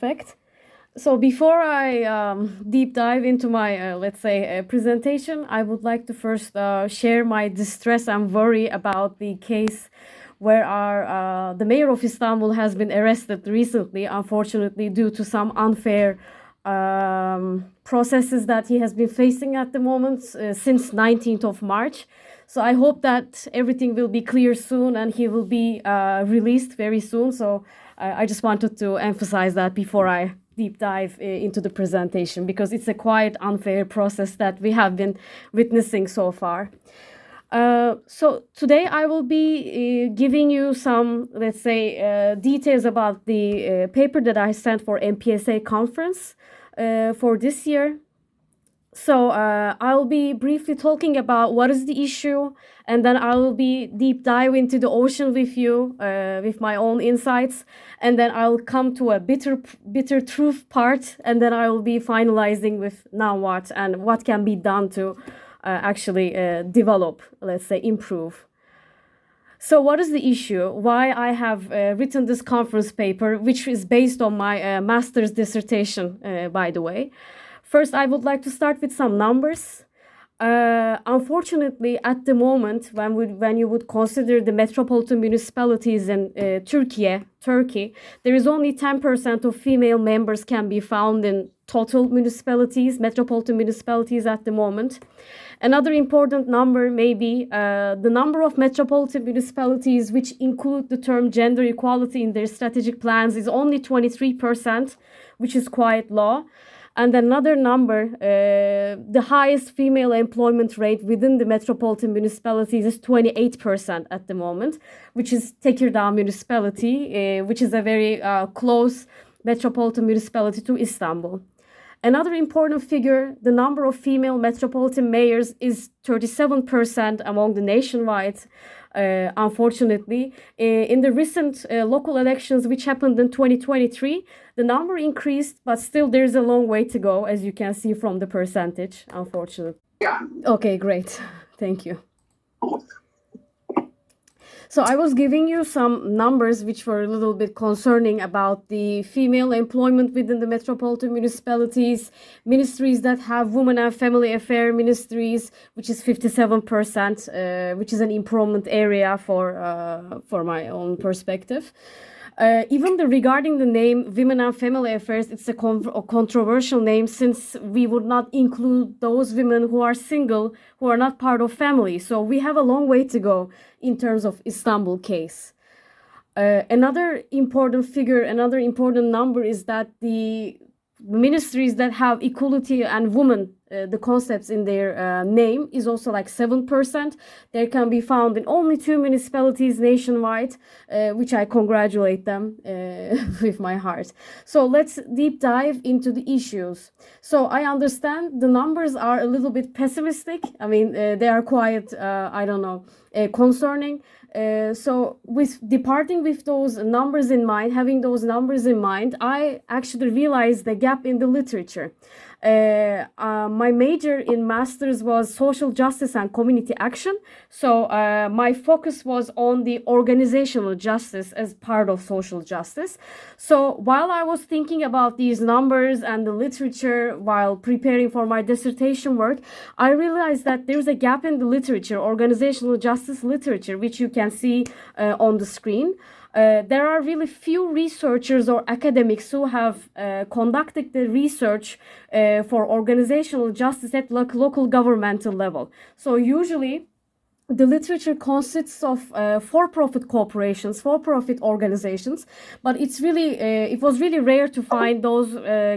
Perfect. So before I deep dive into my, let's say, presentation, I would like to first share my distress and worry about the case where the mayor of Istanbul has been arrested recently, unfortunately, due to some unfair processes that he has been facing at the moment since 19th of March. So I hope that everything will be clear soon and he will be released very soon. So I just wanted to emphasize that before I deep dive into the presentation, because it's a quite unfair process that we have been witnessing so far. So today I will be giving you some, let's say, details about the paper that I sent for MPSA conference for this year. So I'll be briefly talking about what is the issue, and then I will be deep dive into the ocean with you with my own insights, and then I'll come to a bitter truth part, and then I will be finalizing with now what and what can be done to actually develop, let's say, improve. So what is the issue? Why I have written this conference paper, which is based on my master's dissertation, by the way. First, I would like to start with some numbers. Unfortunately, at the moment, when you would consider the metropolitan municipalities in Turkey, there is only 10% of female members can be found in total municipalities, metropolitan municipalities at the moment. Another important number may be the number of metropolitan municipalities which include the term gender equality in their strategic plans is only 23%, which is quite low. And another number, the highest female employment rate within the metropolitan municipalities is 28% at the moment, which is Tekirdağ municipality, which is a very close metropolitan municipality to Istanbul. Another important figure, the number of female metropolitan mayors is 37% among the nationwide. Unfortunately, in the recent local elections which happened in 2023, the number increased, but still there's a long way to go, as you can see from the percentage, unfortunately. Yeah. Okay, great. Thank you. So I was giving you some numbers which were a little bit concerning about the female employment within the metropolitan municipalities, ministries that have women and family affair ministries, which is 57%, which is an improvement area for my own perspective. Even regarding the name Women and Family Affairs, it's a controversial name, since we would not include those women who are single, who are not part of family. So we have a long way to go in terms of Istanbul case. Another important figure, another important number is that the ministries that have equality and women, the concepts in their name, is also like 7%. They can be found in only 2 municipalities nationwide, which I congratulate them with my heart. So let's deep dive into the issues. So I understand the numbers are a little bit pessimistic. I mean, they are quite, concerning. So with departing with those numbers in mind, having those numbers in mind, I actually realized the gap in the literature. My major in master's was social justice and community action. So my focus was on the organizational justice as part of social justice. So while I was thinking about these numbers and the literature while preparing for my dissertation work, I realized that there's a gap in the literature, organizational justice literature, which you can see on the screen. There are really few researchers or academics who have conducted the research for organizational justice at local governmental level. So usually the literature consists of for-profit corporations, for-profit organizations, but it was really rare to find those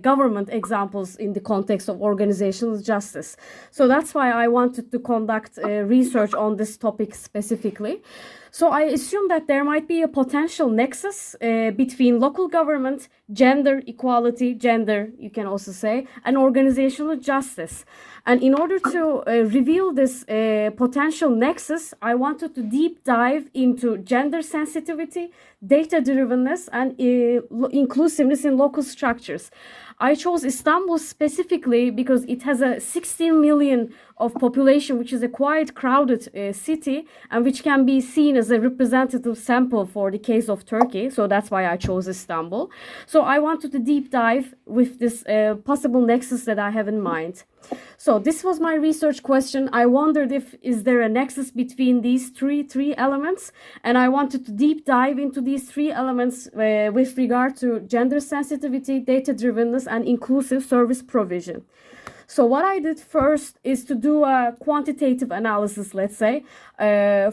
government examples in the context of organizational justice. So that's why I wanted to conduct research on this topic specifically. So I assume that there might be a potential nexus between local government, gender equality, you can also say, and organizational justice. And in order to reveal this potential nexus, I wanted to deep dive into gender sensitivity, data-drivenness, and inclusiveness in local structures. I chose Istanbul specifically because it has a 16 million of population, which is a quite crowded city, and which can be seen as a representative sample for the case of Turkey. So that's why I chose Istanbul. So I wanted to deep dive with this possible nexus that I have in mind. So this was my research question. I wondered is there a nexus between these three elements, and I wanted to deep dive into these three elements with regard to gender sensitivity, data-drivenness, and inclusive service provision. So what I did first is to do a quantitative analysis, let's say,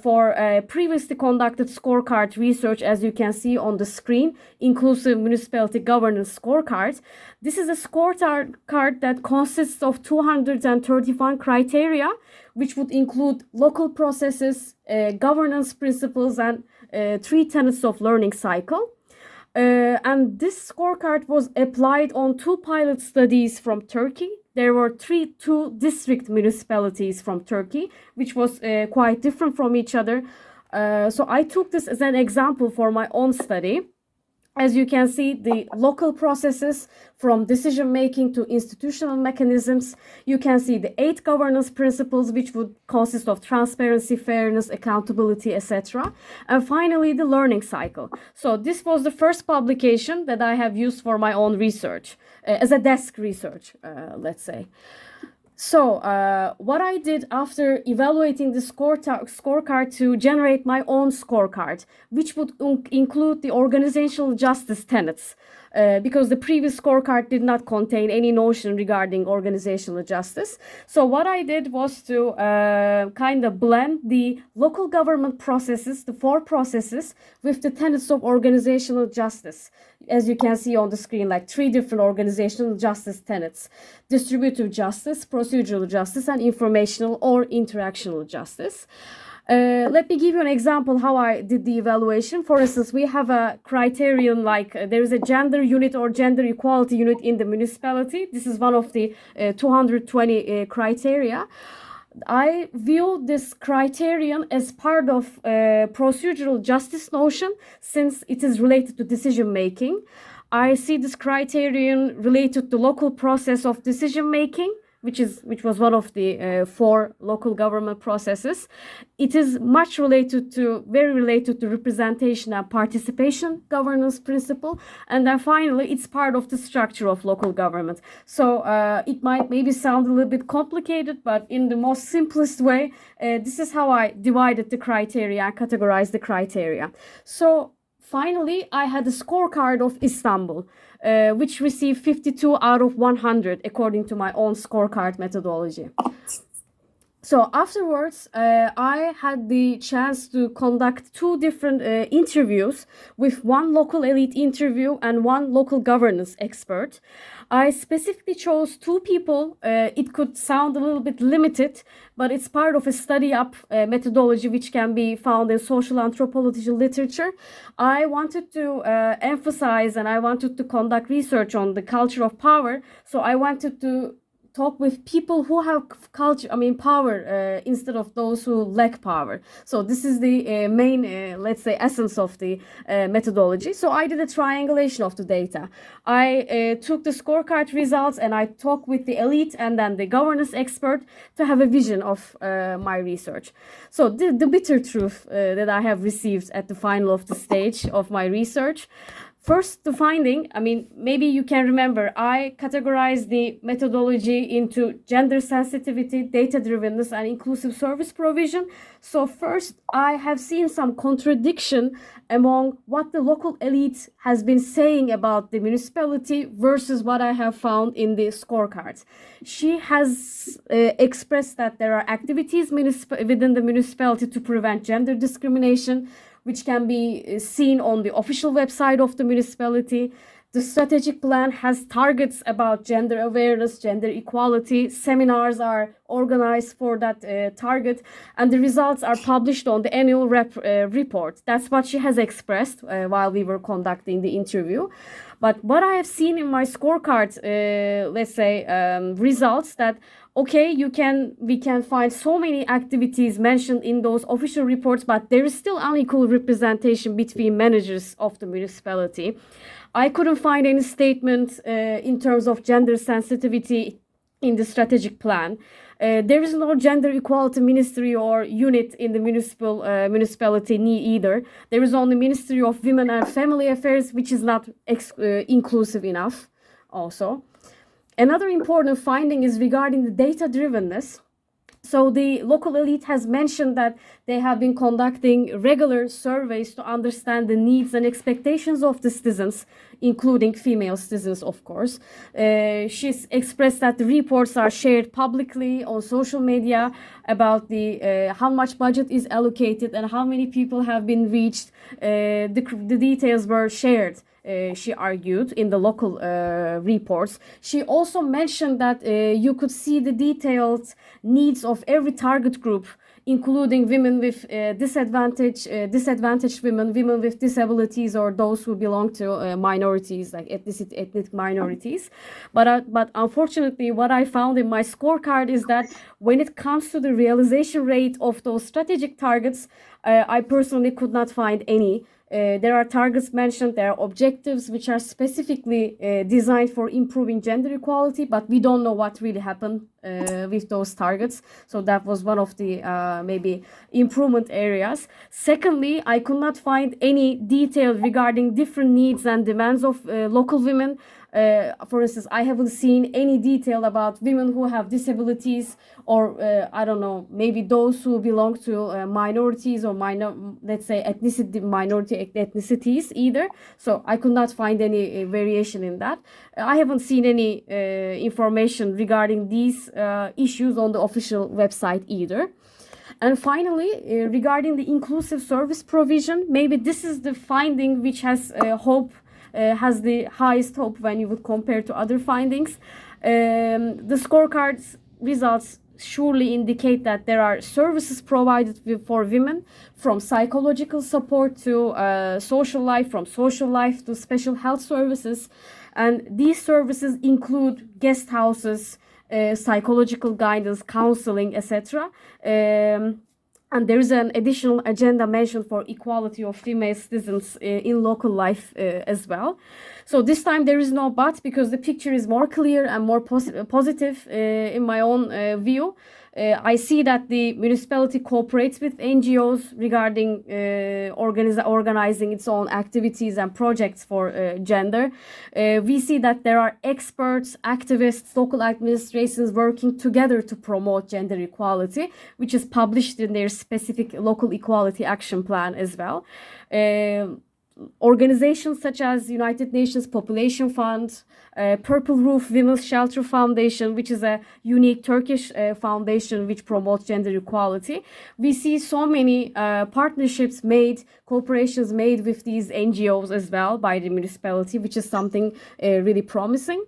for previously conducted scorecard research, as you can see on the screen, Inclusive Municipality Governance Scorecard. This is a scorecard that consists of 231 criteria, which would include local processes, governance principles, and 3 tenets of learning cycle. And this scorecard was applied on 2 pilot studies from Turkey. There were 2 district municipalities from Turkey, which was quite different from each other. So I took this as an example for my own study. As you can see, the local processes from decision making to institutional mechanisms. You can see the 8 governance principles, which would consist of transparency, fairness, accountability, etc. And finally, the learning cycle. So this was the first publication that I have used for my own research, as a desk research, let's say. So what I did after evaluating the scorecard to generate my own scorecard, which would include the organizational justice tenets, because the previous scorecard did not contain any notion regarding organizational justice. So what I did was to kind of blend the local government processes, the 4 processes, with the tenets of organizational justice. As you can see on the screen, like 3 different organizational justice tenets: distributive justice, procedural justice, and informational or interactional justice. Let me give you an example how I did the evaluation. For instance, we have a criterion like there is a gender unit or gender equality unit in the municipality. This is one of the 220 criteria. I view this criterion as part of procedural justice notion, since it is related to decision making. I see this criterion related to local process of decision making, which was one of the 4 local government processes. It is very related to representation and participation governance principle. And then finally, it's part of the structure of local government. So it might maybe sound a little bit complicated, but in the most simplest way, this is how I divided the criteria and categorized the criteria. So finally, I had a scorecard of Istanbul, which received 52 out of 100 according to my own scorecard methodology. So afterwards, I had the chance to conduct 2 different interviews, with 1 local elite interview and 1 local governance expert. I specifically chose 2 people. It could sound a little bit limited, but it's part of a study up methodology which can be found in social anthropology literature. I wanted to emphasize, and I wanted to conduct research on the culture of power. So I wanted to talk with people who have power instead of those who lack power. So this is the main, let's say, essence of the methodology. So I did a triangulation of the data. I took the scorecard results and I talked with the elite and then the governance expert to have a vision of my research. So the bitter truth that I have received at the final of the stage of my research. First, the finding, maybe you can remember, I categorized the methodology into gender sensitivity, data-drivenness, and inclusive service provision. So first, I have seen some contradiction among what the local elite has been saying about the municipality versus what I have found in the scorecards. She has expressed that there are activities within the municipality to prevent gender discrimination, which can be seen on the official website of the municipality. The strategic plan has targets about gender awareness, gender equality. Seminars are organized for that target, and the results are published on the annual report. That's what she has expressed while we were conducting the interview. But what I have seen in my scorecard, let's say, results that, okay, we can find so many activities mentioned in those official reports, but there is still unequal representation between managers of the municipality. I couldn't find any statement in terms of gender sensitivity in the strategic plan. There is no gender equality ministry or unit in the municipality either. There is only Ministry of Women and Family Affairs, which is not inclusive enough also. Another important finding is regarding the data-drivenness. So the local elite has mentioned that they have been conducting regular surveys to understand the needs and expectations of the citizens, including female citizens, of course. She's expressed that the reports are shared publicly on social media about the how much budget is allocated and how many people have been reached. The details were shared. She argued in the local reports. She also mentioned that you could see the detailed needs of every target group, including women with disadvantaged women, women with disabilities, or those who belong to minorities, like ethnic minorities. But unfortunately, what I found in my scorecard is that when it comes to the realization rate of those strategic targets, I personally could not find any. There are targets mentioned, there are objectives which are specifically designed for improving gender equality, but we don't know what really happened with those targets. So that was one of the maybe improvement areas. Secondly, I could not find any detail regarding different needs and demands of local women. For instance, I haven't seen any detail about women who have disabilities, or I don't know, maybe those who belong to minorities or let's say minority ethnicities either. So I could not find any variation in that. I haven't seen any information regarding these issues on the official website either. And finally, regarding the inclusive service provision, maybe this is the finding which has has the highest hope when you would compare to other findings. The scorecards results surely indicate that there are services provided for women, from psychological support to social life, from social life to special health services. And these services include guest houses, psychological guidance, counseling, etc. And there is an additional agenda mentioned for equality of female citizens in local life as well. So this time there is no but, because the picture is more clear and more positive in my own view. I see that the municipality cooperates with NGOs regarding organizing its own activities and projects for gender. We see that there are experts, activists, local administrations working together to promote gender equality, which is published in their specific local equality action plan as well. Organizations such as United Nations Population Fund, Purple Roof Women's Shelter Foundation, which is a unique Turkish foundation which promotes gender equality. We see so many partnerships made, cooperations made with these NGOs as well by the municipality, which is something really promising.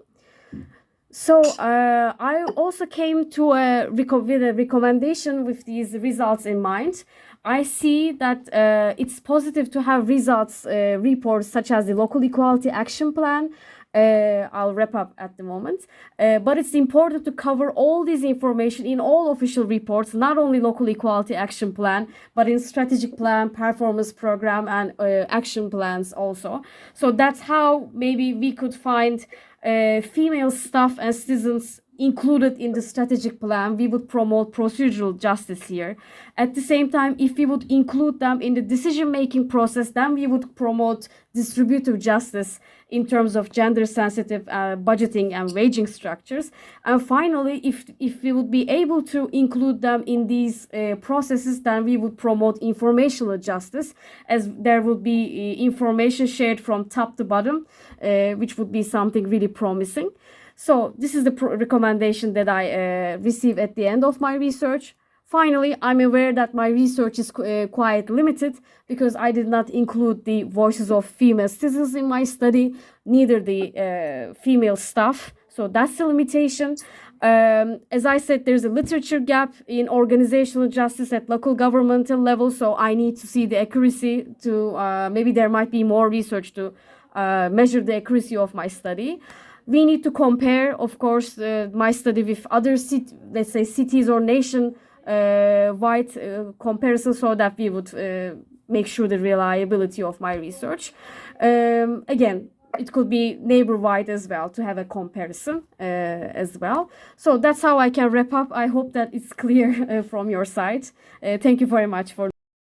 So I also came to with a recommendation with these results in mind. I see that it's positive to have results reports such as the Local Equality Action Plan. I'll wrap up at the moment. But it's important to cover all this information in all official reports, not only Local Equality Action Plan, but in strategic plan, performance program, and action plans also. So that's how maybe we could find female staff and citizens included in the strategic plan. We would promote procedural justice here. At the same time, if we would include them in the decision-making process, then we would promote distributive justice in terms of gender-sensitive budgeting and waging structures. And finally, if we would be able to include them in these processes, then we would promote informational justice, as there would be information shared from top to bottom, which would be something really promising. So this is the recommendation that I received at the end of my research. Finally, I'm aware that my research is quite limited because I did not include the voices of female citizens in my study, neither the female staff. So that's the limitation. As I said, there's a literature gap in organizational justice at local governmental level, so I need to see the accuracy to maybe there might be more research to measure the accuracy of my study. We need to compare, of course, my study with other let's say cities or nation wide comparison, so that we would make sure the reliability of my research. Again, it could be neighbor-wide as well to have a comparison as well. So that's how I can wrap up. I hope that it's clear from your side. Thank you very much for